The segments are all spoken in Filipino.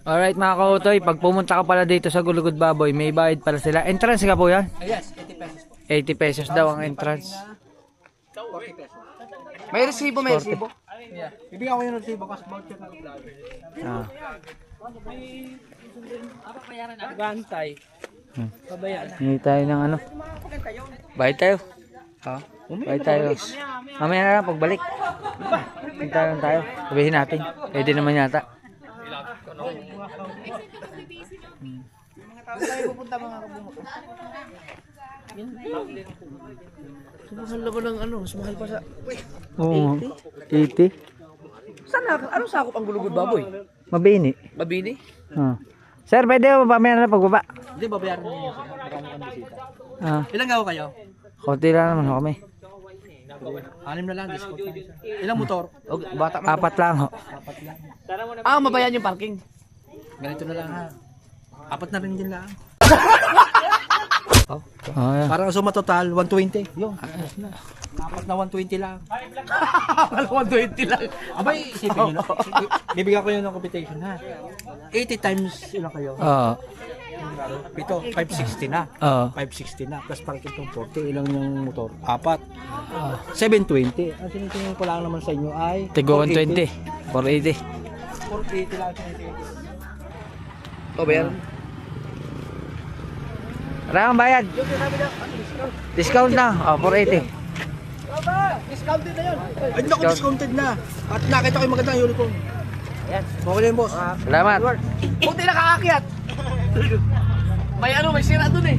Alright mga kautoy, pag pumunta ka pala dito sa Gulugod Baboy, may bayad pala sila. Entrance ka po yan? Yes, 80 pesos po. 80 pesos daw ang entrance. 40 pesos. May resibo, may resibo. Yeah. Bibigyan ko yung resibo kasi voucher na vlog. Ah. Bantay. Pabayaan. Hindi tayo ng ano. Bayad tayo. Ha? Bayad tayo. Mamaya na lang pagbalik. Punta lang tayo. Sabihin natin. Pwede naman yata. Tayo pupunta mga kabungot. Mahal na ba ng ano? Mas mahal pa sa... Oo. 80. Saan na? Anong sakop ang Gulugod Baboy? Mabini. Mabini? Ah. Sir, pwede ba mamaya na lang pagbaba? Hindi, babayaran niyo siya. Marami kang bisita. Ah. Ilang gawa kayo? Konti lang naman ho kami. 6 na lang, discount lang. Ilang motor? O, bata mo. 4 lang ho. 4 lang. Mabayan yung parking. Ganito na lang ha. 4 na rin din lang. Oh. Oh, yeah. Parang suma total, 120. Yung, ayos na. 4 na 120 lang. Wala 120 lang. Abay, isipin nyo na. Bibigyan ko yun ng computation ha. 80 times ilang kayo? Oo. Ito, 560 na. Oo. 560 na. Plus parking itong 40. Ilang yung motor? 4. 720. Ang sinitingin ko lang naman sa inyo ay... Tigo 120. 480. 480 lang. Ito ba yan? Maraming bayad. Discount na. Oh, 480. Discounted na yun. Ay, naku, discounted na. At nakita ko yung magandang uniform. Ayan. Okay na yun, boss. Salamat. Buti na kaakyat. May ano, may sira dun eh.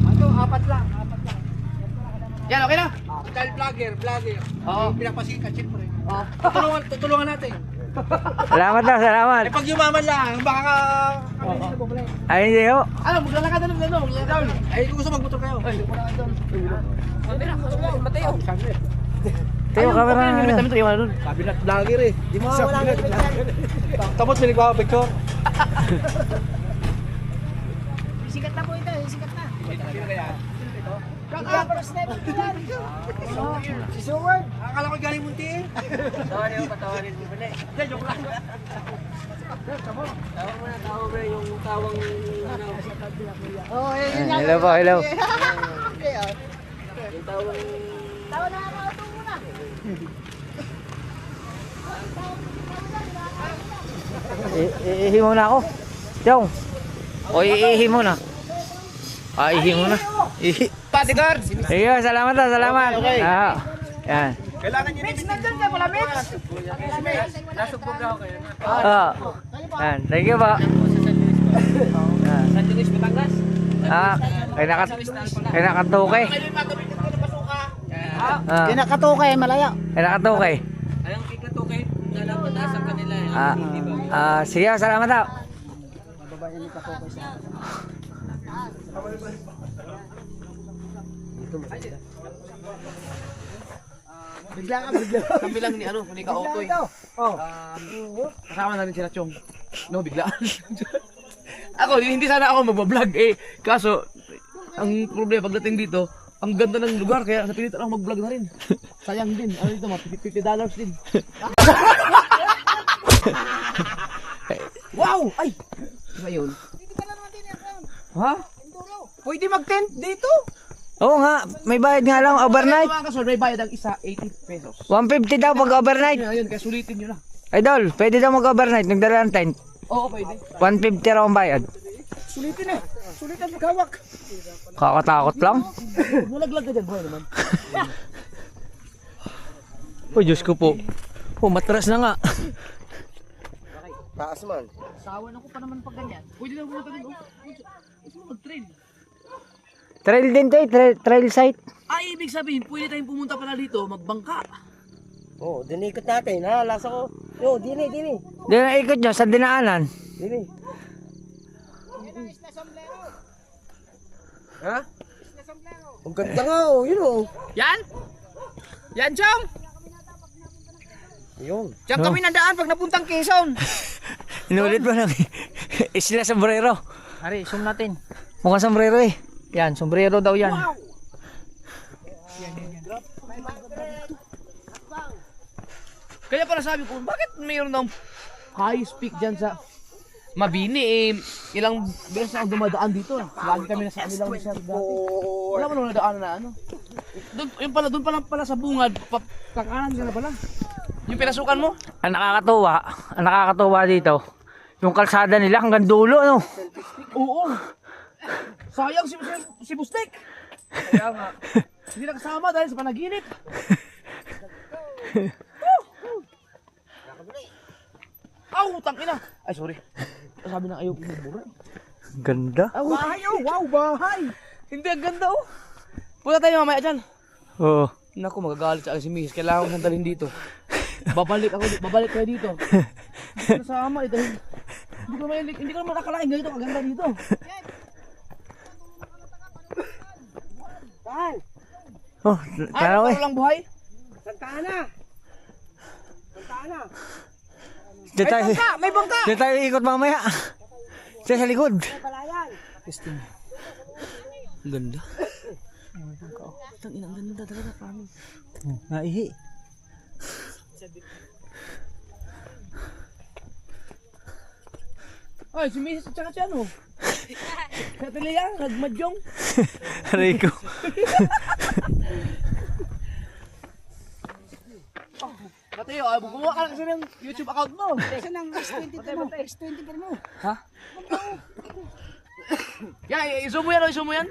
Ano, 4 lang. Yan, okay na? Dahil vlogger. Oo. Pinapasikat, siyempre. Oo. Tutulungan natin. Salamat na, salamat. Eh, pag yumaman lang, baka kami sila bumalik. Ay, hindi ho. Ano, maglalakad na lang, maglalakad. Ay, kung gusto magmotor kayo. Ay, Mateo. Tayo, camera na. Sabi na vlogger eh. Di mo wala na vlogger. Tapos may nagpapapicture. Sikat na po ito, sikat na. Sino kaya? First step ito yan. Si Seward. Akala ko galing munti eh. Patawarin mo pala eh. Hindi, joke lang. Tawa mo yung tawang... Oo, Hello po, hello. Yung tawang... Tawa na ako muna. Iihi muna ako. Chong. O, iihi muna. Ah, ihi muna. Ihi. Bodyguard! Iyo, salamat na, salamat. Okay. Ah, yan. Kailangan nyo Mix, nandun ka pala, Mix. Nasugbog ako kayo. Ah. Yan, thank you po. San Luis, Batangas. Ah, kay nakatuke. Ah, Kinakatukay, malaya. kay nakatuke. Anong kikatukin? Nalaman na sa kanila eh. Ah, sige, salamat daw. Bigla ka, bigla. Kami lang ni ano, ni Kaotoy. Kasama namin sila Chong. No, biglaan. Ako, hindi sana ako magbablog eh. Kaso, ang problema pagdating dito, ang ganda ng lugar, kaya sa pilitan ako mag-vlog na rin. Sayang din. Ano dito, $50 din. Wow! Ay! Ano yun? Ha? Pwede mag-tent dito? Oo nga, may bayad nga lang overnight. Mga kaso, may bayad ang isa, 80 pesos. 150 daw pag overnight. Ayun, kaya sulitin nyo na. Idol, pwede daw mag-overnight, nagdala ng tent. Oo, pwede. 150 raw ang bayad. Sulitin eh. Sulitin magkawak. Kakatakot lang. Nalaglag ka dyan, boy naman. Oh, Diyos ko po. Oh, matras na nga. Taas man. Sawan ako pa naman pag ganyan. Pwede na pumunta din. Gusto mo mag-train? Trail din to eh, trail site. Ay, ibig sabihin, pwede tayong pumunta pala dito, magbangka. Oo, dinikot natin, ha? Lasa ko. Yo, dini. Di na ikot nyo sa dinaanan. Dini. Ha? Ang ganda nga, oh, yun, oh. Yan? Yan, Chong! Yun. Diyan kami nandaan pag napuntang Quezon. Inulit mo lang. Isla sombrero. Ari, zoom natin. Mukhang sombrero eh. Yan, sombrero daw yan. Wow! Kaya pala sabi ko, bakit mayroon ng highest peak dyan sa Mabini eh. Ilang beses na ako dumadaan dito. Lagi kami nasa kanilang sir dati. Wala mo nung nadaan na ano. Doon pala sa bungad. Kakanan ka na pala. Yung pinasukan mo? Ang nakakatuwa dito, yung kalsada nila hanggang dulo, ano? Oo. Sayang si Bustek. Kaya nga. Hindi na kasama dahil sa panaginip. Aw, tangina. Ay, sorry. Sabi na ayaw ko mabura. Ganda. Bahay oh, wow, bahay. Hindi, ang ganda oh. Punta tayo mamaya dyan. Oo. Naku, magagalit sa akin si Mrs. Kailangan ko sandalin dito. Babalik kayo dito. Hindi ko nasama eh. Dahil hindi ko naman nakalain ganito. Kaganda dito. Oh, tara ko eh. Parang lang buhay. Santana! May bangka! Diyan tayo ikot mamaya. Diyan sa likod. Palayan! Ang ganda. Ang ganda talaga, promise. Naihi. Ay, si Mrs. at saka si ano? Sa Tiliang, nagmadyong. Rico. Pati yun, gumawa ka na kasi ng YouTube account mo. Saan ang S20 mo? S20 mo? Ha? Yan, i-zoom mo yan o, i-zoom mo yan.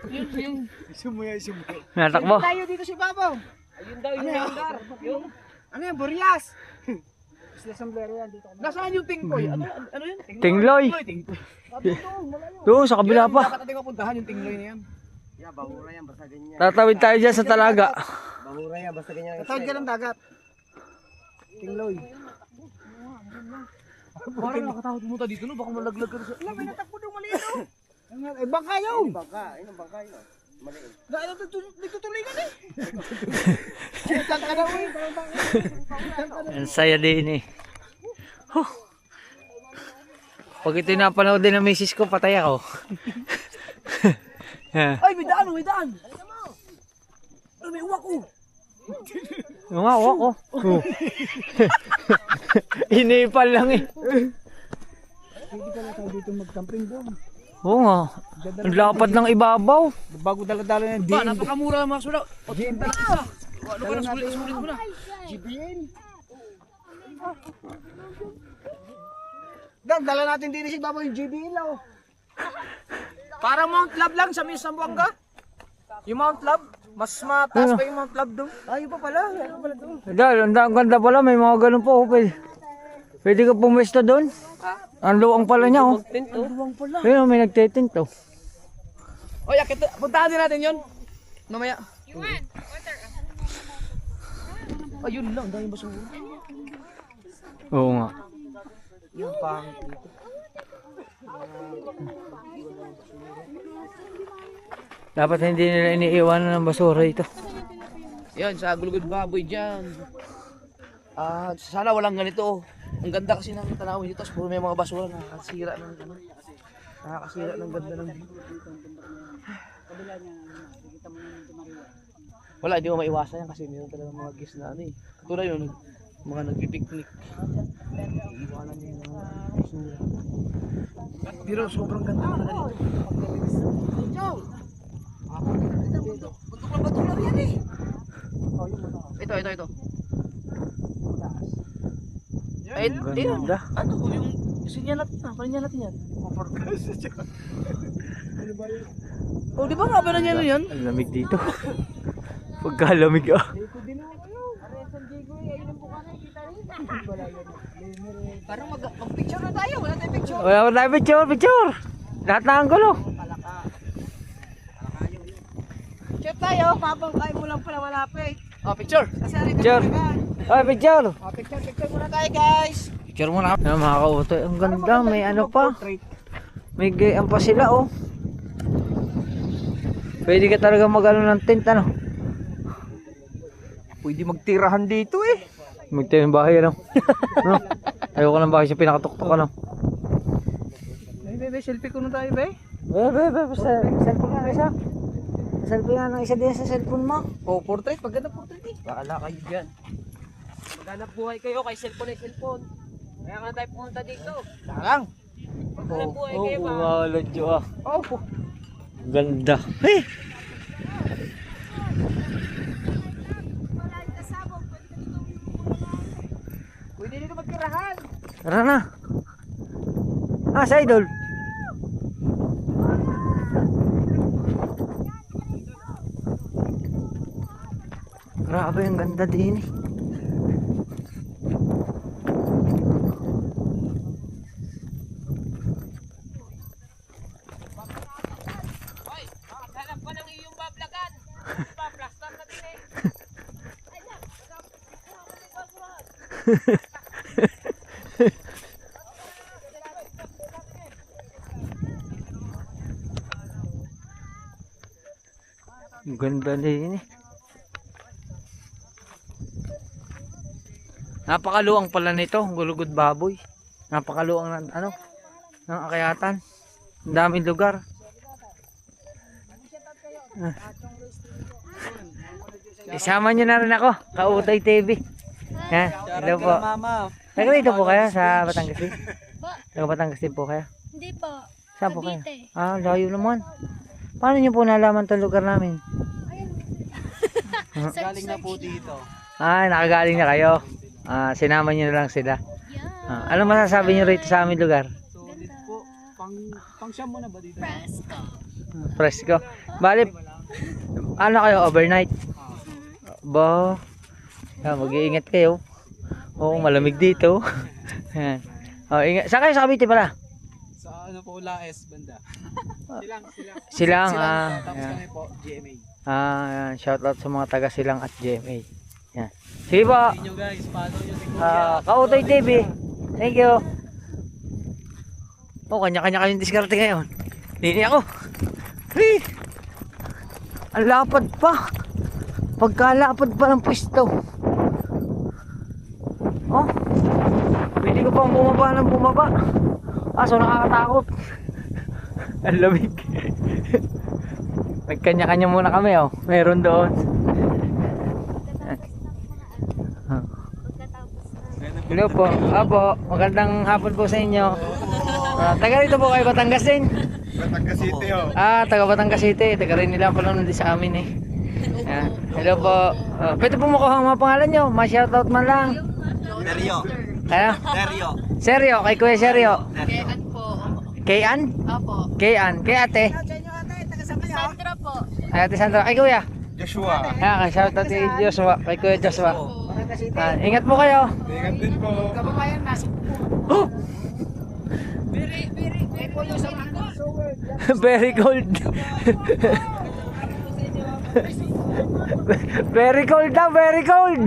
Yung... Natakbo. Tayo dito si Babaw. Ayun daw yung mandar. Ano yan? Burias. Isla Sombrero yan dito. Nasaan yung Tingkoy? Ano yun? Tingloy. Tingkoy. Doon sa kabila pa. Dapat natin mapuntahan yung Tingloy na yan. Yeah, bahura yan basta ganyan. Tatawid tayo dyan sa talaga. Bahura yan basta ganyan. Tatawid ka ng dagat. Tingloy. Parang nakatawad pumunta dito no, baka malaglag ka rin sa... Wala, may natakbo doon maliit oh. Eh, bangka yun. Bangka, ayun ang bangka yun. Maliit. Dahil nagtutuloy ka eh. Sintang ka daw eh. Ang saya din eh. Huh. Pag ito yung napanood din ng misis ko, patay ako. Ay, may daan, may daan! Ay, may uwak oh! Yung nga, wako. Inipal lang eh. Hindi ka na tayo dito mag-camping doon. Oo nga. Ang lapad ng ibabaw. Bago dala-dala ng Ba, napakamura ng mga sula. O, tingin isa. Ano ka na, sulit mo na. GBN. Dala natin din si Babaw yung GBN lang oh. Parang Mount Love lang sa Sambuanga. Yung Mount Love, mas mataas pa yung Mount Love doon. Ayun pa pala. Ayun pala doon. Dahil, ang ganda pala. May mga ganun po. Pwede ka pumwesto doon. Ang luwang pala niya oh. Luwang pala. Ayun, may nagtitent oh. O, yakit, puntahan din natin yun. Mamaya. Ayun lang, dahil basura. Oo nga. Yung pang... Dapat hindi nila iniiwanan ng basura ito. Yan, sa Gulugod Baboy dyan. Sana walang ganito. Ang ganda kasi ng tanawin dito. Tapos puro may mga basura nakakasira ng ano. Nakakasira ng ganda ng... Wala, hindi mo maiwasan yan kasi meron talaga mga guests na ano eh. Katulad yun, mga nagpipiknik. Iiwanan yung mga basura. Pero sobrang ganda talaga dito. Buntok na bato lang yan eh. Ito. Ay, Ganda. ano yung sinyan natin na, paninyan natin yan. Oh, di ba nga ba na yan yan? Ang lamig dito. Pagkalamig ah. Parang mag-picture na tayo, wala tayong picture. Wala pa tayo picture. Lahat na ang gulo. Chat tayo. Papangkay mo lang pala wala pa eh. Oh, picture. Picture. Ay, picture. Picture muna tayo guys. Picture muna. Ano mga kautoy. Ang ganda. May ano pa. May gayaan pa sila oh. Pwede ka talaga mag-ano ng tent ano. Pwede magtirahan dito eh. Magtayo ng bahay ano. Ano? Ayoko ng bahay sa pinakatuktok ano. Bebe, selfie ko na tayo be. Cellphone nga isa. Selfie nga ng isa din sa cellphone mo. Oh, portrait, maganda portrait eh. Baala kayo dyan. Maghanap buhay kayo kay cellphone ay cellphone. Kaya nga tayo pumunta dito. Sarang. Umalad yun ah. Opo. Ganda. Hey! Pwede dito magtirahan. Tara na. Ah, sa idol. Grabe, ang ganda din eh. Hoy, hanap pa ng iyong bablagan. Paplastar na din eh. Ang ganda din eh. Napakaluwang pala nito, Gulugod Baboy. Napakaluwang ng ano, ng akyatan. Ang daming lugar. Isama nyo na rin ako, Kautay TV. Yan, hello po. Taga dito po kayo sa Batangas din? Taga Batangas din po kayo? Hindi po. Saan po kayo? Cavite. Ah, layo naman. Paano nyo po nalaman itong lugar namin? Galing na po dito. Ah, nakagaling na kayo. Ah, sinama nyo na lang sila. Yeah. Ah, ano masasabi nyo rito sa aming lugar? Solid po. Pang siyam mo na ba dito? Fresco. Fresco. Bali, ano kayo, overnight? Ba, mag-iingat kayo. Oo, malamig dito. Yan. Oh, ingat. Saan kayo sa Cavite pala? Sa ano po, Laes, banda. Silang, Tapos yan. kami po, GMA. Yan. Shout out sa mga taga Silang at GMA. Yan. Sige po. Inyo guys, follow nyo si Kuya. Kautay TV. Thank you. Oh, kanya-kanya kayong diskarte ngayon. Hindi ako. Hey! Ang lapad pa. Pagkalapad pa ng pwesto. Oh. Pwede ko pang bumaba ng bumaba. So nakakatakot. Ang lamig. Nagkanya-kanya muna kami oh. Meron doon. Hello po. Apo, magandang hapon po sa inyo. Taga rito po kayo, Batangas din? Batangas City oh. Taga Batangas City. Taga rin nila pala nun sa amin eh. Yan. Hello po. Pwede po makuha ang mga pangalan nyo. Ma-shoutout man lang. Seryo. Kaya? Seryo. Seryo, kay Kuya Seryo. Kean po. Kay Ann? Opo. Kay Ann. Kay ate? Sandra po. Ay, ate Sandra. Kay Kuya? Joshua. Kay shoutout kay Joshua. Kay Kuya Joshua. Ingat po kayo. Ingat din po. Kababayan, nasa Oh! may pulo sa mga. Very cold. Very cold daw, very cold.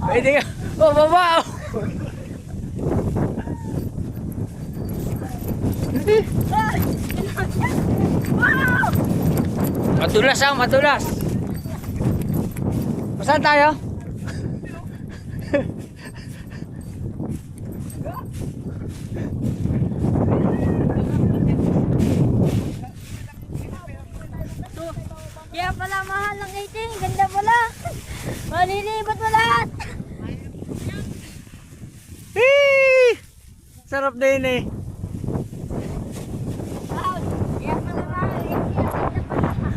Pwede ka. Oh, baba. Madulas ah, madulas. Saan tayo? Kaya pala mahal ng 18. Ganda pala. Malilibat mo lahat. Sarap din eh. Wow. Kaya pala mahal ng 18. Ganda pala.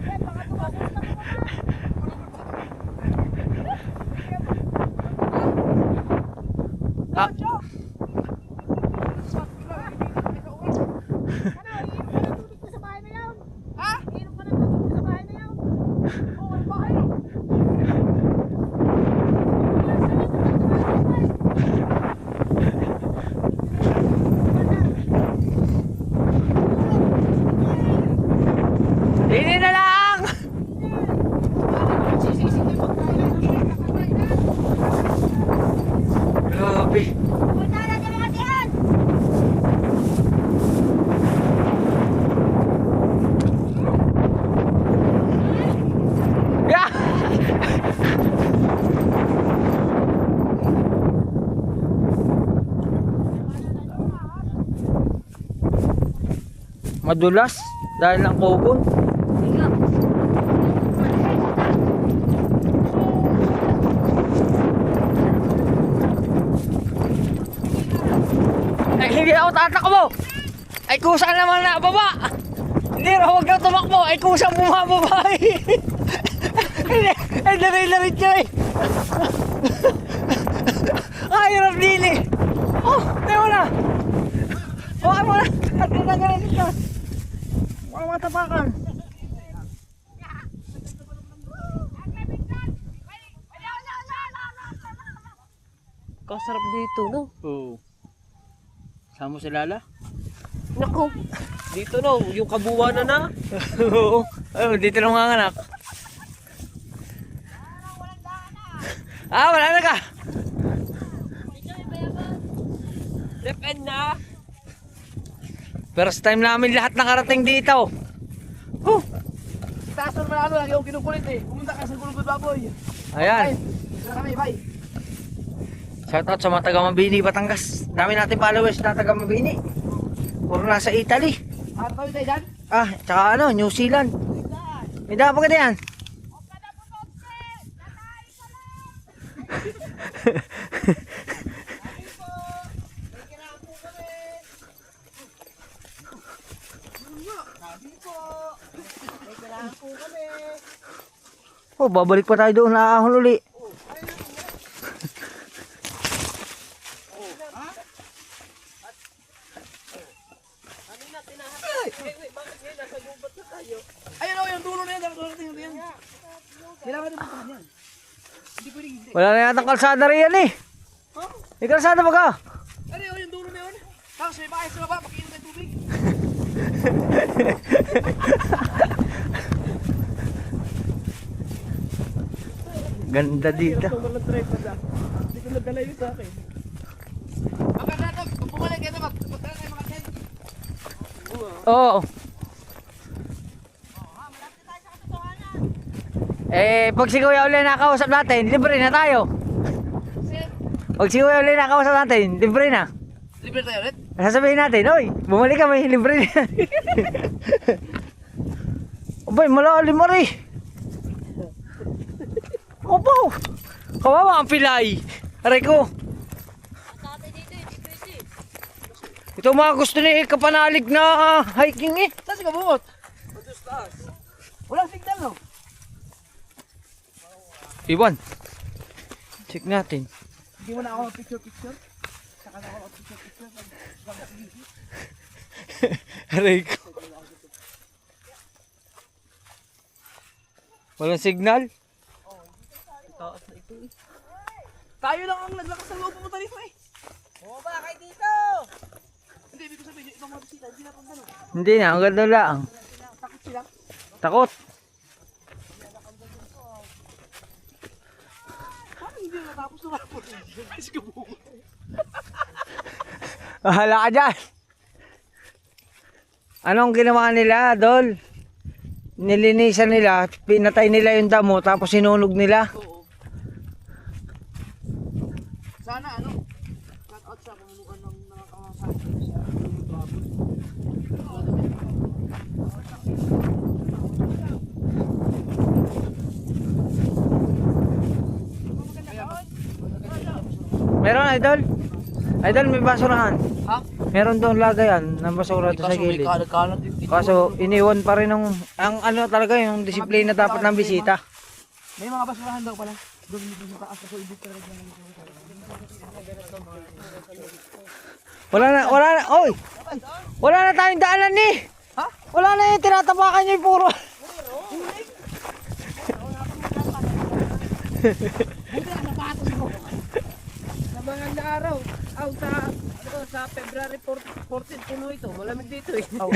Yan, baka tumabos na ko na. Ah. Madulas dahil ng kogon. Ay, hindi ako tatakbo. Ay, kusa naman na baba. Hindi raw, huwag kang tumakbo. Ay, kusang bumababa eh. Hindi, ay, larit-larit ka eh. Ay, hirap din eh. Oh, tayo na. Huwag mo na. At ginagalit ka. Huwag matapakan. Kasarap dito, no? Oo. Sama si Lala? Naku, dito no, yung kabuuan na. Oo. Oh, dito lang mga anak. Ah, wala na ka. Depend na. First time namin lahat nakarating dito. Oh, Taas mo naman lagi yung kinukulit eh. Pumunta ka sa gulugod baboy. ayan. Sila kami, bye. Shoutout sa mga taga Mabini, Batangas. Dami natin followers na taga Mabini. Puro nasa Italy. Ano tayo tayo dyan? Ah, tsaka ano, New Zealand. May dapa ka yan. Oh, babalik pa tayo doon na ahon uli. Ayun o, yung dulo na yan. Dulo na yan. Kailangan na puntahan yan. Hindi pwedeng hindi. Wala na yatang kalsada riyan eh. May kalsada ba ka? Ano yun, yung dulo na yun? Tapos may bahay sa baba, pakiinom ng tubig. Ganda dito. Hindi ko nadala yun sa akin. Maganda ito, kung bumalik ito, magdala tayo mga tent. Oo. Eh, pag si Kuya uli nakausap natin, libre na tayo. Pag si Kuya uli nakausap natin, libre na. Libre tayo ulit? Sasabihin natin, oy, bumalik kami, libre na. Abay, malalim mo rin. Opo, kawawa ang pilay. Aray ko. Ito mga gusto ni kapanalig na hiking eh. Saan si kabungot? Walang signal no? Iwan. Check natin. Hindi mo na ako picture-picture? Saka na ako picture-picture. Aray ko. Walang signal? Taas na ito eh. Tayo lang ang naglakas ng loob pumunta dito eh. Bumaba kayo dito! Hindi, ibig ko sabihin, yung ibang mga bisita, hindi na punta no? Hindi na, ang ganda lang. Takot sila. Takot. Paano hindi na natapos na rapor? Ay, si kabungot. Bahala ka dyan. Anong ginawa nila, Dol? Nilinisan nila, pinatay nila yung damo, tapos sinunog nila. Oo. Sana ano, cut out siya kung ano ng nakakasabi siya. Meron, Idol? Idol, may basurahan. Ha? Meron doon lagayan ng basura doon sa Kaso may gilid. kalat dito. Kaso iniwan pa rin ang ano talaga yung disiplina dapat ng bisita. May mga basurahan daw pala. Doon dito sa taas kasi ibig talaga ng Wala na, oy! Wala na tayong daanan ni! Ha? Wala na yung tinatapakan niyo yung puro. Sa mga araw, sa February 14 puno ito. Malamig dito eh. Oh,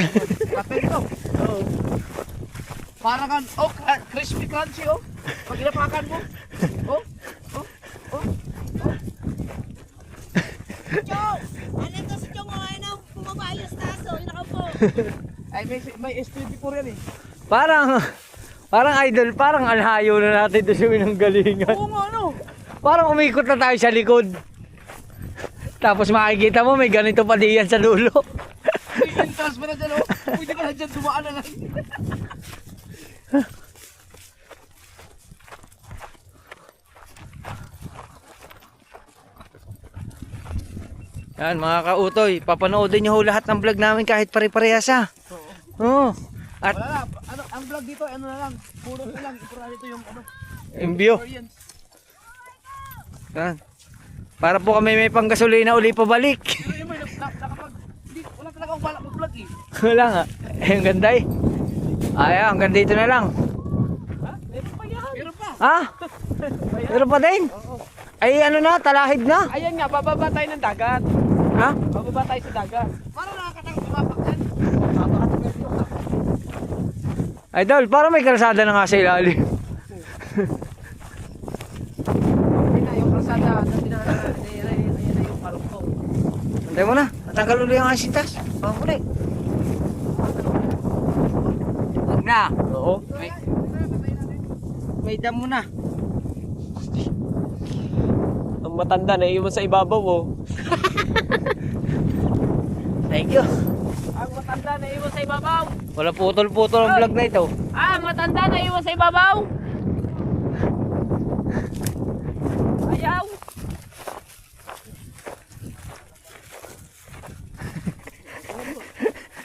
kapel ito. Oh. Para kan, crispy crunchy oh. Pag inapakan mo. Oh, oh, oh. Chong! Ano to si Chong? Ay na pumabayos taso. Inakaw po. Ay, may S24 yan eh. Parang Idol, parang alhayo na natin doon sa pinanggalingan. Oo nga ano. Parang umikot na tayo sa likod. Tapos makikita mo may ganito pa diyan sa dulo. May entrance pa na dyan oh. Pwede ka lang dyan, dumaan na lang. Yan mga kautoy, papanoodin nyo ho lahat ng vlog namin kahit pare-parehas ha. Oo. At Wala na, ano, ang vlog dito, ano na lang, puro na lang, ipura nito yung ano, imbyo. experience. Yan. Para po kami may panggasolina uli pabalik. Pero yun, nakapag, hindi, wala talaga akong balak mag-vlog eh. Wala nga. Ang ganda eh. Ay, hanggang dito na lang. Ha? Meron pa yan. Meron pa. Ha? Meron pa din? Ay ano na, talahid na. Ayan nga, bababa tayo ng dagat. Ha? Bababa tayo sa dagat. Parang nakakatang bumapak dyan. Idol, para may kalsada na nga sa ilalim. Ayun na, yung kalsada na dinaanan, ayan na yung karugtong. Antay mo na, natanggal ulit ang asintas. Panguli. Huwag na. Oo. May dam mo na. Ang matanda na iwan sa ibabaw oh. Thank you. Ang matanda na iwan sa ibabaw. Wala putol-putol ang vlog na ito. Ah, matanda na iwan sa ibabaw. Ayaw.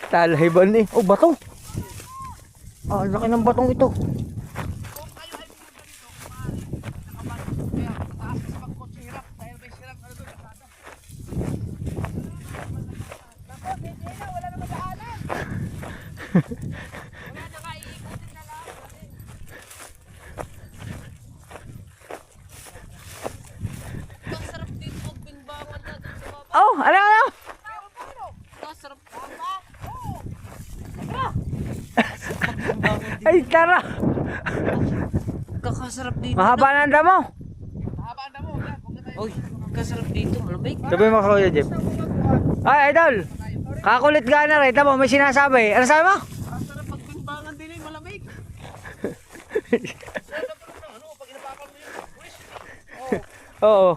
Talahiban eh. Oh, bato. Ah, laki ng batong ito. Oh, ano? Ay, tara. Kakasarap dito. Mahaba na ang damo. Mahaba ang damo. Uy, kasarap dito, malamig. Sabi mo Kuya Jeff. Ay, idol. Kakulit ka na rin. Tamo, may sinasabi. Ano sabi mo? Kasarap pagpimbangan din eh, malamig. Ano, pag inapakan mo yung wish. Oo.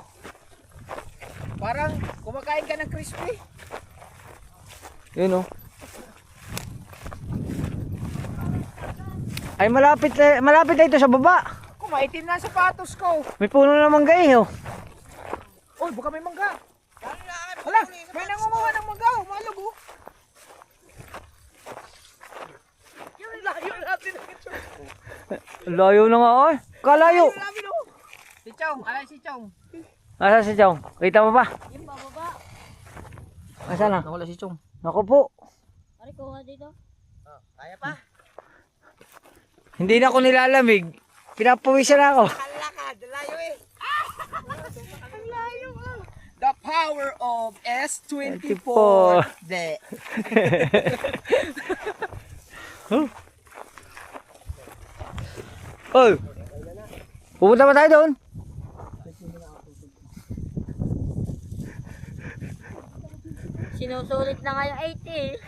Parang kumakain ka ng crispy. Yun oh. Ay, malapit na ito sa baba. Kumaitim na ang sapatos ko. May puno naman kayo. Uy, baka may mangga. Hala, may nangunguha ng mangga. Umalog oh. Yung layo natin ang ito. Layo na nga oh. Kalayo. Namin oh. Si Chong, alay si Chong. Asa si Chong? Kita mo ba? Yung bababa. Asa na? Nawala si Chong. Naku po. Pare, kuha dito. Kaya pa? Hindi na ako nilalamig. Pinapawisan na ako. Kalakad, layo eh. Ang layo ah. The power of S24. 24. De. Oy. Pupunta ba tayo doon? Sinusulit na nga yung 80.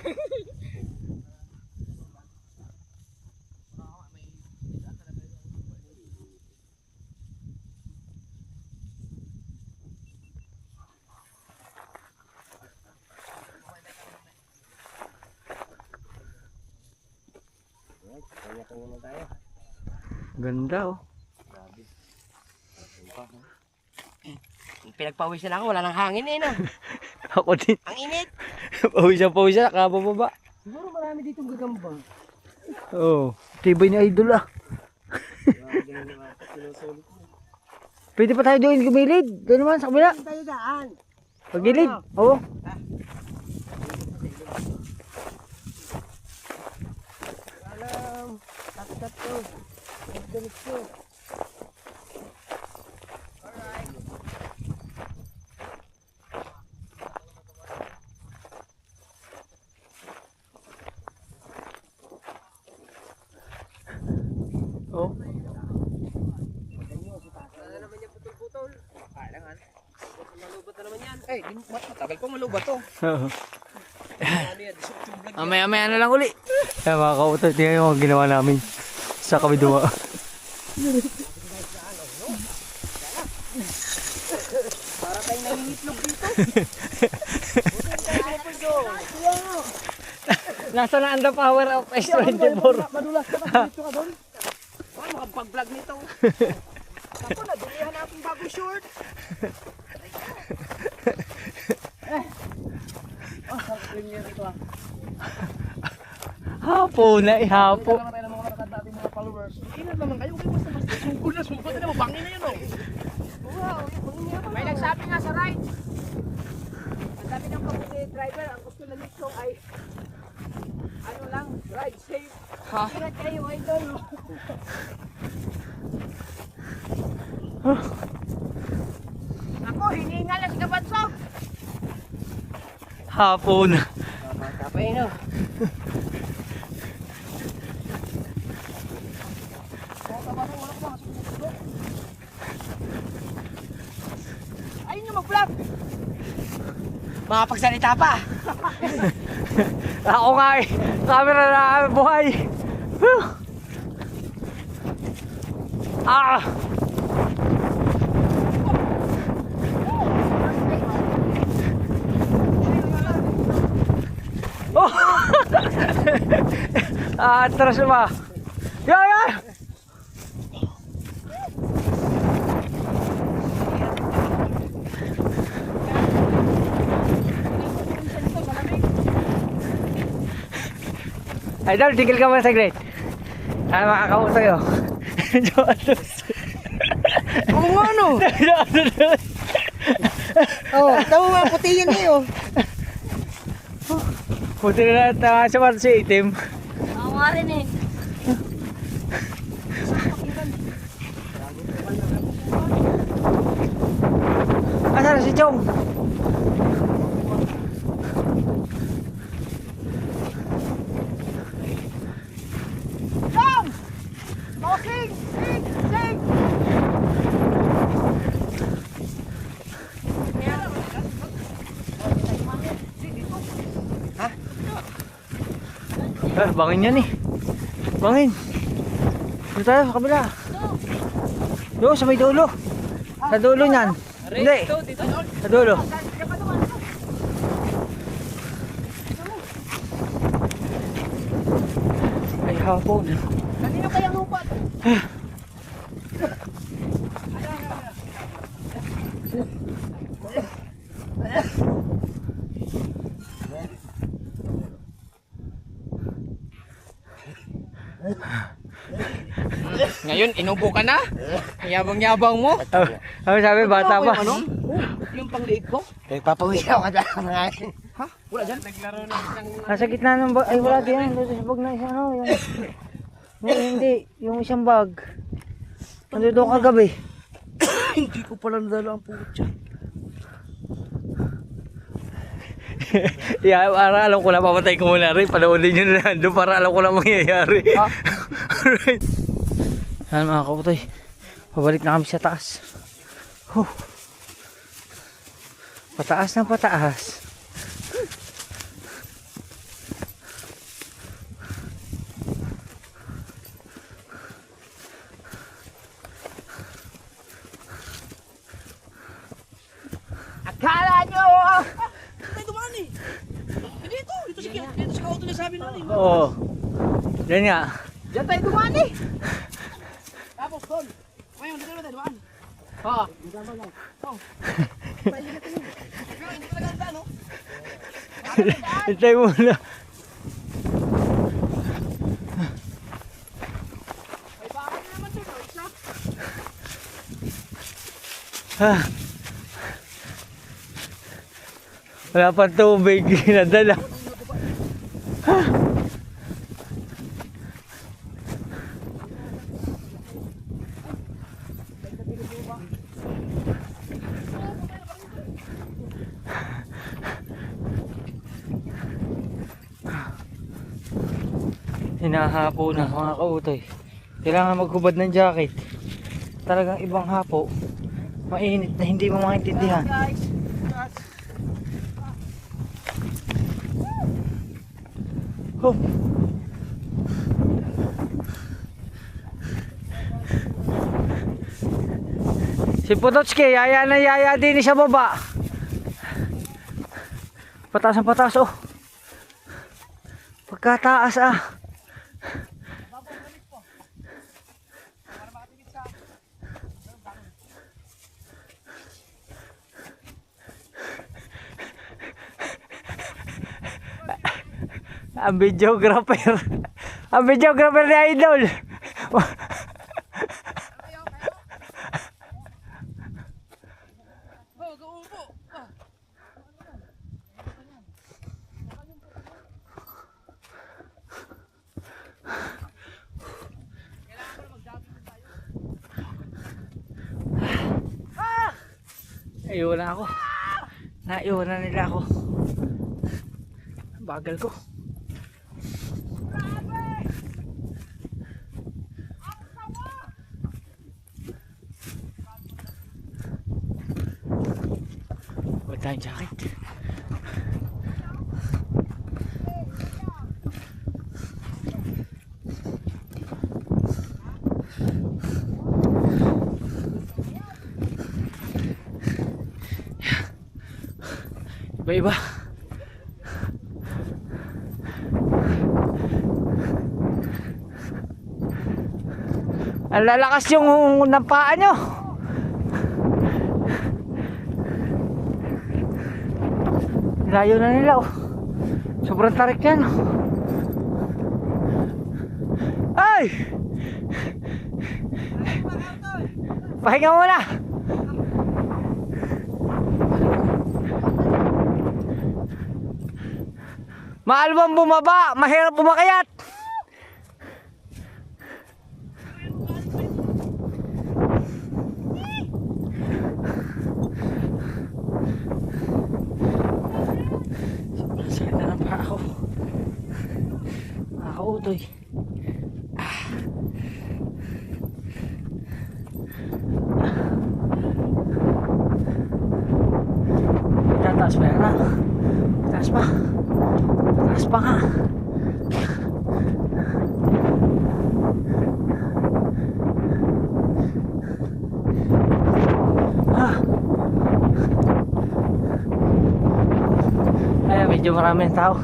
Ganda oh. Pinagpawisan ako, wala nang hangin eh, no? Ako din. Ang init. Pawisan, kabababa. Siguro marami ditong gagamba. Oo. Tibay ni Idol ah. Pwede pa tayo doon gumilid. Doon naman sa kabila. Tayo daan. Pagilid. Oo. Alam, takot ko. Ganit ko. Oh. Wala naman yung putol-putol. Kailangan. Malubat na naman yan. Eh, matagal pa malubat to. Oo. Ano yan? Disok-tube vlog. Mamaya na lang uli. Kaya mga kautoy, tingnan yung mga ginawa namin sa Kabidua. Para tayong nangingitlog dito. Nasa na ang the power of S24. Madulas ka na dito ka doon. Ano makapag-vlog nito? Ako na, dulihan na akong bagong short. Hapo na ihapo. Kailangan tayo ng mga nakakanta ating mga followers. Ingat naman kayo, kayo basta sungkol na sungkol. Tignan mo, bangin na yun oh. May nagsabi nga sa ride. Ang sabi ng kapatid driver, ang gusto na nito ay ano lang, ride safe. Ha? Ingat kayo, idol. Ako, hiningal na si Kabansog. Hapo na. Kapay no. Ayun yung mag-vlog. Makapagsalita pa. Ako nga eh. Camera na buhay. Whew. Ah! Oh! Atras ba? Yeah! Idol, tigil ka muna saglit. Makakauto sa'yo. Oo nga no. Oh, tama nga, puti yan eh oh. Puti na lang sa mata si itim. Ako nga rin eh. Asan na si Chong? Tom! Oh, sing! Sing! Sing! Bangin yan eh. Bangin. Dito tayo sa kabila. Doon sa may dulo. Sa dulo niyan. Hindi. Sa dulo. Ay hapon. Kanino kayang lupat? Ngayon, inubo ka na? Ang yabang-yabang mo? Sabi bata pa. Ano? Yung pangliig ko? Nagpapawisaw ka dyan mga Ha? Wala dyan? Naglaro na isang... Nasa gitna ng bag. Ay wala din. Dito sa bag na isa. Ano, yung... Hindi. Yung isang bag. Nandito kagabi. Hindi ko pala nadala ang putya. Yeah, para alam ko na pamatay ko muna rin. Panoorin nyo na nandun para alam ko na mangyayari. Alright. Yan mga kautoy. Pabalik na kami sa taas. Huh. Pataas na pataas. Akala nyo! Ay, dumaan eh. Dito sa kauto na sabi nun eh. Oo. Yan nga. Diyan tayo dumaan eh! Tapos doon. Ngayon, dito na tayo dumaan. Oo. Pero hindi talaga ang daan, no? Hintay muna. Ay, baka na naman doon, no? Isa. Ah. Wala pang tubig. Nadala. Hinahapo na mga kautoy. Kailangan maghubad ng jacket. Talagang ibang hapo. Mainit na hindi mo maintindihan. Oh. Si Pototski, yaya na yaya din sa baba. Pataas ang pataas oh. Pagkataas ah. Ang videographer. Ang videographer ni Idol. Naiwan ako. Naiwan na nila ako. Bagal ko. Wala tayong jacket. Iba-iba. Ang lalakas yung napaan nyo. Layo na nila oh. Sobrang tarik yan oh. Ay! Pahinga muna. Maalbang bumaba, mahirap bumakayat. Sobrang sakit na ng paa ko. Nakakautoy. Tataas pa yan ha. Tataas pa. Taas pa nga. Ay, medyo maraming tao.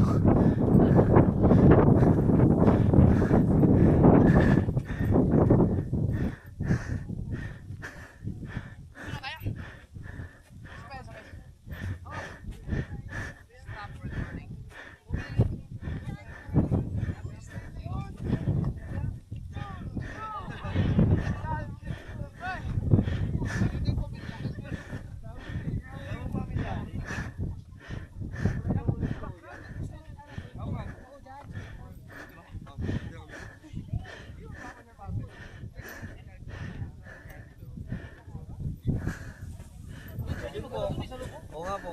Oo nga po.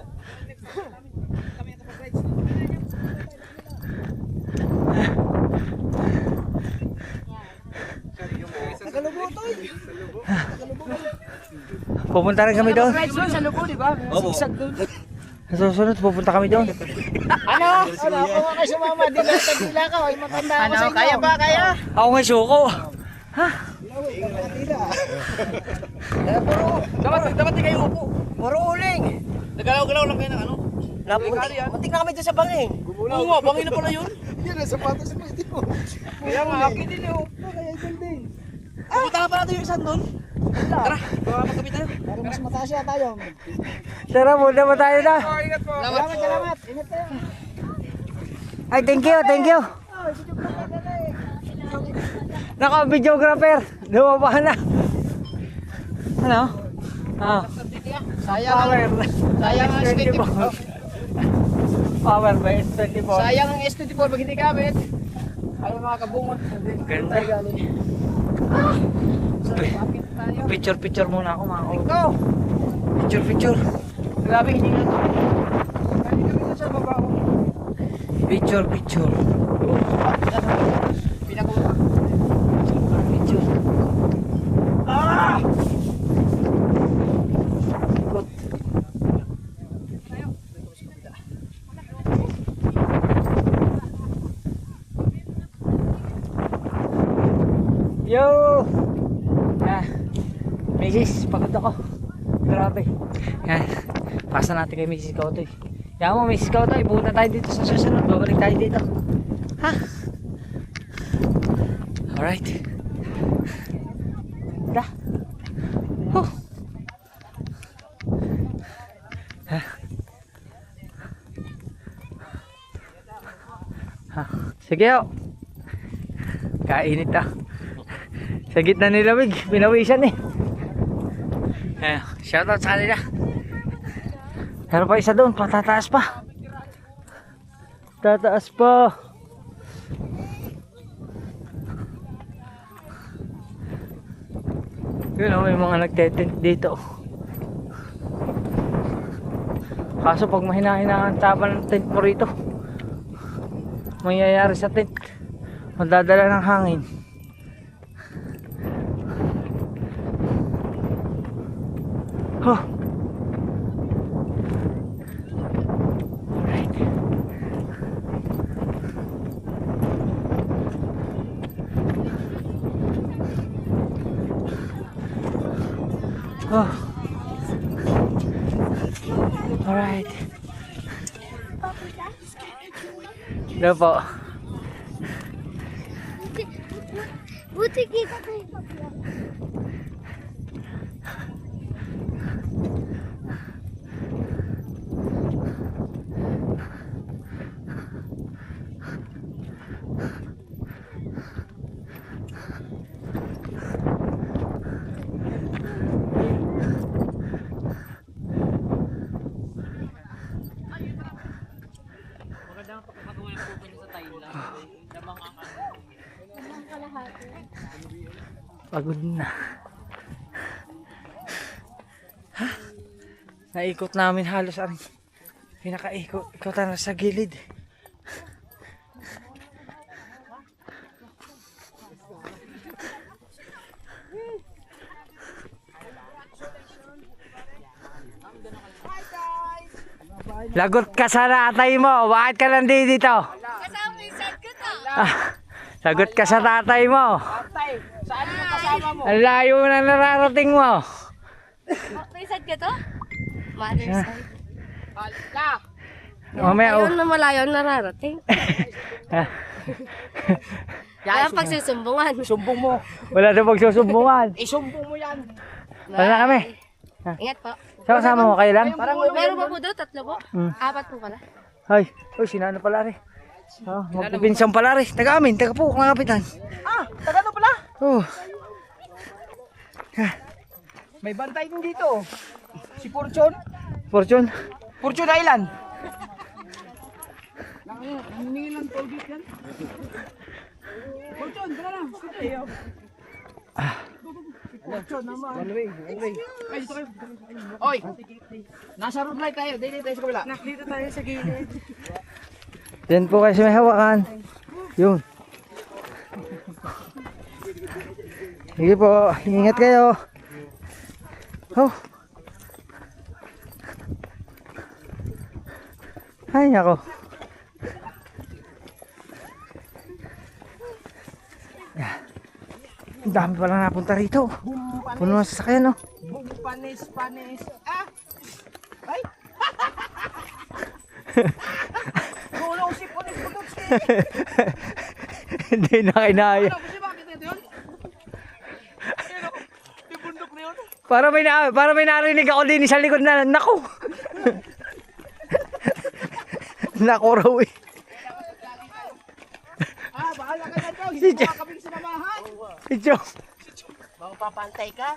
Pupunta rin kami doon. Rides doon sa lubo, di ba? Opo. Sigsag doon. Sa susunod, pupunta kami doon. Ano? Ano? Kung kayo sumama, dila ka. Ay, matanda ako sa inyo. Kaya ba? Kaya? Ako nga suko. Dapat di kayo upo. Puro uling. Nagalaw-galaw lang kayo ng ano. Muntik na kami doon sa bangin. Oo nga, bangin na pala yun. Yan ang sapatos mo. Kaya nga, akin din yung upo. Kaya ito din. Pupunta pa natin yung isang doon. Tara, baka magkabit tayo. Pero mas mataas yan tayo. Tara, muna ba tayo na? Salamat, salamat. Ingat tayo. Ay, thank you, thank you. Naka-videographer. Lumaba na. Ano? Ah. Sayang ang S24. Power by S24. Sayang ang S24 pag hindi gamit. Ayaw mga kabungot. Ganda. Picture muna ako mga ko. Go! Picture. Grabe, hindi na ito. Kaya kami doon sa baba. Picture. Pinakuha. Picture. Ah! Ikot. Yo! Mrs. Pagod ako. Grabe. Yan. Pasa natin kay Mrs. Kautoy. Yan mo, Mrs. Kautoy. Pupunta tayo dito sa susunod. Babalik tayo dito. Ha? Alright. Da. Oh. Ha. Ha. Sige ho. Kainit ah. Sa gitna ni lamig, pinawisan eh. Shoutout sa kanila. Meron pa isa doon, patataas pa. Tataas pa. Yun o, may mga nagtetent dito. Kaso pag mahina-hina ang taba ng tent mo rito, mangyayari sa tent, madadala ng hangin. Oh. Alright. Oh. Alright. Hello po. Buti kita kayo pagla. Pagod na. Ha? Naikot namin halos ang pinaka-ikotan na sa gilid. Lagot ka sa tatay mo. Bakit ka nandito? Kasama yung set ko to. Lagot ka sa tatay mo. Tay, saan yung kasama mo? Ang layo na nararating mo. May set ka to? Mother's side. Balik na. Mamaya Ayun na malayo ang nararating. Kaya pagsusumbungan. Sumbong mo. Wala na magsusumbungan. Isumbong mo yan. Wala na kami. Ingat po. Sama mo kayo lang? Meron pa po doon? 3 po? 4 po pala. Ay, sinano pala rin. Magpipinsang pala rin. Taga amin, taga po, mga kapitan. Taga ano pala? Oh. May bantay din dito. Si Fortune. Fortune. Fortune Island. Nangingilang toll gate yan. Fortune, tara na. Fortune naman. One way. Ay, dito kayo. Oy, nasa road light tayo. Dito tayo sa kabila. Dito tayo sa gilid. Yan po kasi may hawakan. Yun. Sige po, ingat kayo. Oh. Ay, nako. Ang dami palang napunta rito. Puno ng sasakyan, no? Boom, panis. Ah! Ay! Gulong si Punis Budutski! Hindi na kinaya. Ano, kasi bakit ito yun? Ano? May bundok na yun? Para may narinig ako din sa likod na, naku! Naku raw eh. Bahala ka na daw. Hindi mo kaming sinamahan. Icho. Baka papantay ka.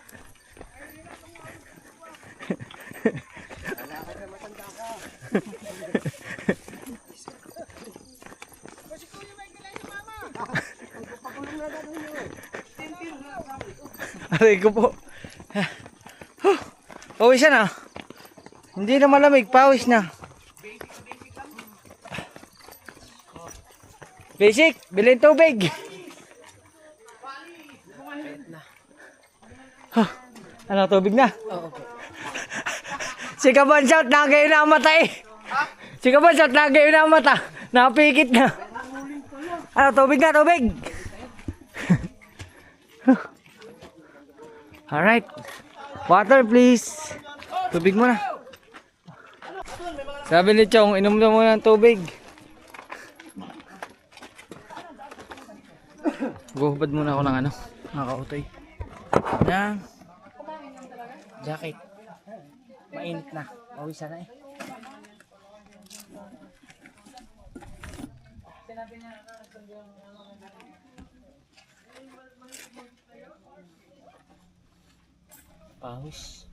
Aray ko po. Pawis na. Hindi na malamig, pawis na. Basic, bilhin tubig. Ano, tubig na? Oo. Si Kabansat, nagayon na ang mata eh. Si Kabansat, nagayon na ang mata. Napikit na. Ano, tubig na, tubig. Alright. Water please. Tubig mo na. Sabi ni Chong, inom na muna ng tubig. Guhubad muna ako ng ano, nakautoy. Ng jacket. Mainit na. Pawisan na eh. Pawis.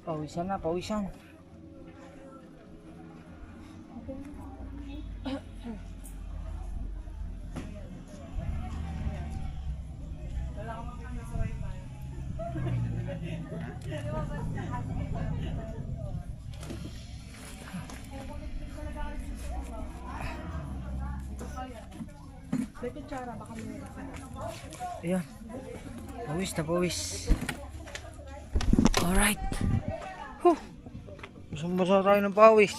Pawisan na, pawisan. Ayan. Pawis na pawis. Alright. Huh. Basang-basa tayo ng pawis.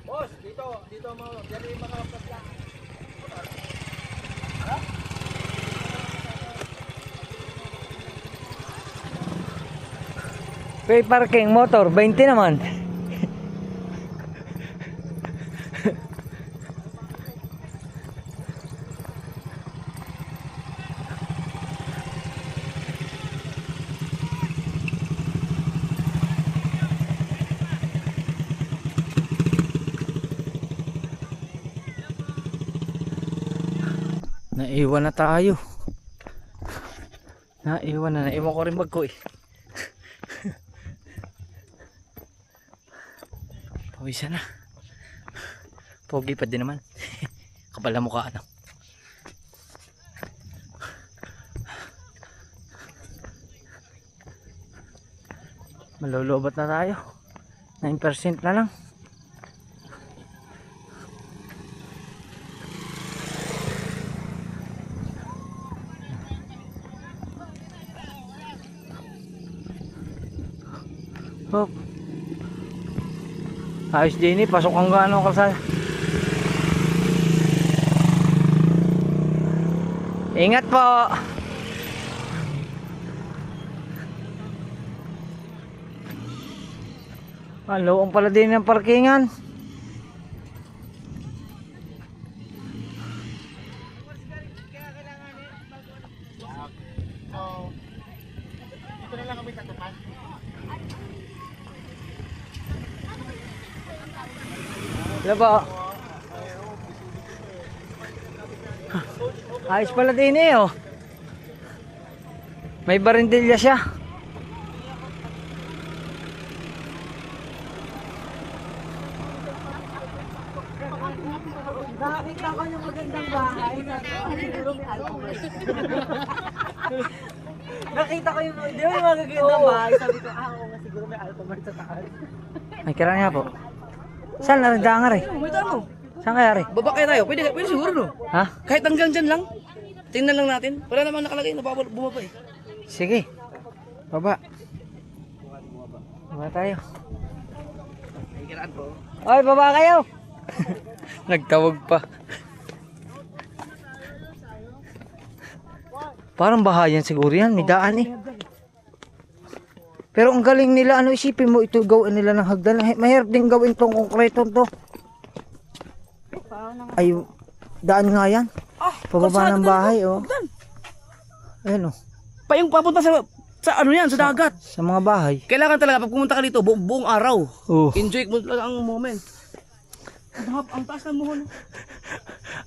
Boss, dito mo. Diyan yung mga pagla. Pay parking motor, 20 naman. Naiwan na tayo. Naiwan ko rin bag ko eh. Pawisan na. Pogi pa din naman. Kapal na mukha ano. Malulubat na tayo. 9% na lang. Hop. Ayos din eh, pasok ang gaano kalsada. Ingat po. Ang pala din ng parkingan. Dito na lang kami tatapan. Hello po. Ayos pala din eh oh. May barindilya siya. Nakakita ko yung magandang bahay. Siguro may alcohol. Nakita ko yung, di ba yung magagandang bahay? Sabi ko, oo nga siguro may alcohol sa taas. May kiraan nga po. Saan na rin daangar eh? May tanong. Saan kaya rin? Baba kayo tayo. Pwede siguro no? Ha? Kahit hanggang dyan lang. Tingnan lang natin. Wala naman nakalagay na bumaba eh. Sige. Baba. Baba tayo. Ay, kiraan po. Oy, baba kayo. Nagtawag pa. Parang bahayan siguro yan. May daan eh. Pero ang galing nila, ano isipin mo ito gawin nila ng hagdan. Mahirap din gawin tong konkretong to. Ay, daan nga yan. Pababa ng bahay, oh. Ayan, oh. Pa yung papunta sa ano yan, sa dagat. Sa mga bahay. Kailangan talaga pag pumunta ka dito, buong araw. Oh. Enjoy mo talaga ang moment. Ang taas ng muhon.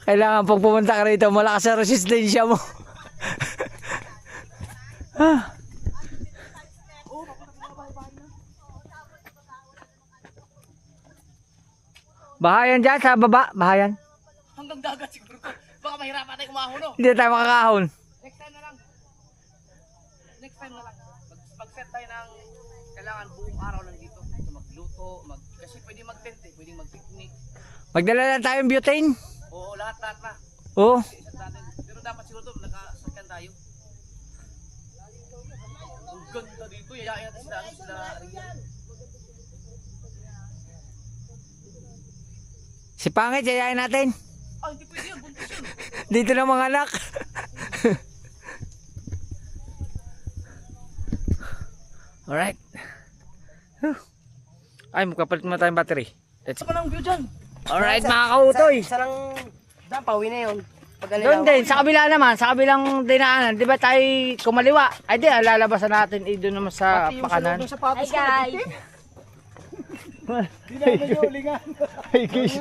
Kailangan pag pumunta ka rito, malakas ang resistensya mo. Ah. Bahayan dyan sa baba, bahayan. Hanggang dagat siguro. Baka mahirapan tayo umahon no. Hindi tayo makakahon. Next time na lang. Next time na lang. Mag-set tayo ng kailangan buong araw lang dito. So, magluto, kasi pwede mag-tent eh, pwede mag-picnic. Magdala lang tayong butane. Oo, lahat na. Oo. Isa natin. Pero dapat siguro to, nakasakyan tayo. Ang ganda dito, yayain natin sila Ariel. Si Pangit, yayain natin. Ah, hindi pwede yun, buntis yun. Dito na mga anak. Alright. Ay, magpapalit muna tayong battery. Let's go. Ano ang view dyan? Alright, mga kautoy. Sarang dampawi na yun. Pag ano Doon din, sa kabila naman, sa kabilang dinaanan, di ba tayo kumaliwa? Ay di, lalabasan natin doon naman sa pakanan. Hi Hi guys. Hindi namin yung ulingan. Hi guys.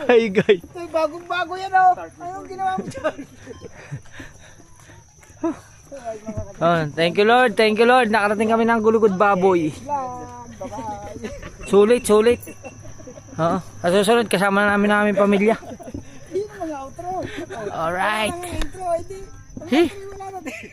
Hi guys. Ito, bagong-bago yan oh. Anong ginawa mo dyan? Oh, thank you Lord, thank you Lord. Nakarating kami ng Gulugod Baboy. Sulit, sulit. Oo, sa susunod kasama na namin aming pamilya. Hindi na mga outro. Alright. Ang intro, hindi. Hi. Wala na din.